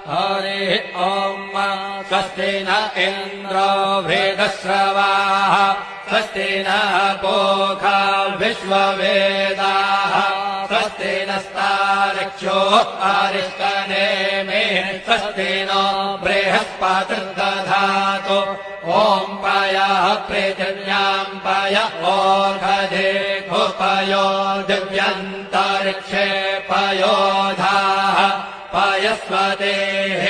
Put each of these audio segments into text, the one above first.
हरिः ॐ स्वस्ति न इन्द्रो वृद्धश्रवाः स्वस्ति नः पूषा विश्ववेदाः स्वस्ति नस्तार्क्ष्यो अरिष्टनेमिः स्वस्ति नो बृहस्पतिर्दधातु ॐ पयः पृथिव्यां पय ओषधे पयो दिव्यन्तरिक्षे पयोधाः पयस्वतेः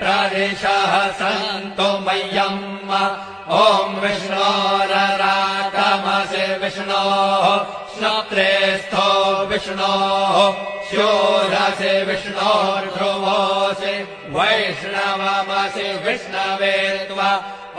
प्रदिशः सन्तु मह्यम् ॐ विष्णोरराकमसि विष्णोः श्रोत्रेस्थो विष्णोः शूरसि विष्णोर्ध्रुवोऽसि वैष्णवमसि विष्णवे त्वा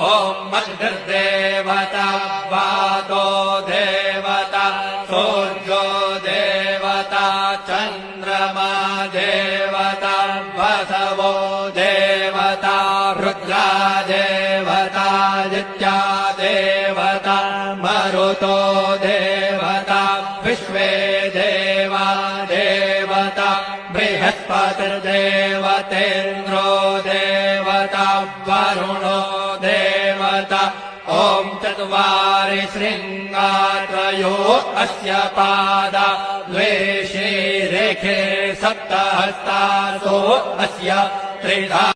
ॐ मद्भिर्देवता वातो देवता सूर्यो देवता चन्द्रमा देवता वसवो देवता रुद्रा देवता नित्या देवता मरुतो देवता विश्वे देवा देवता बृहस्पतिर्देवतेन्द्रो देवता वरुणो देवता ॐ चत्वारि शृङ्गात्रयो अस्य पादा द्वे शीरेखे सप्तहस्तासो अस्य त्रिधा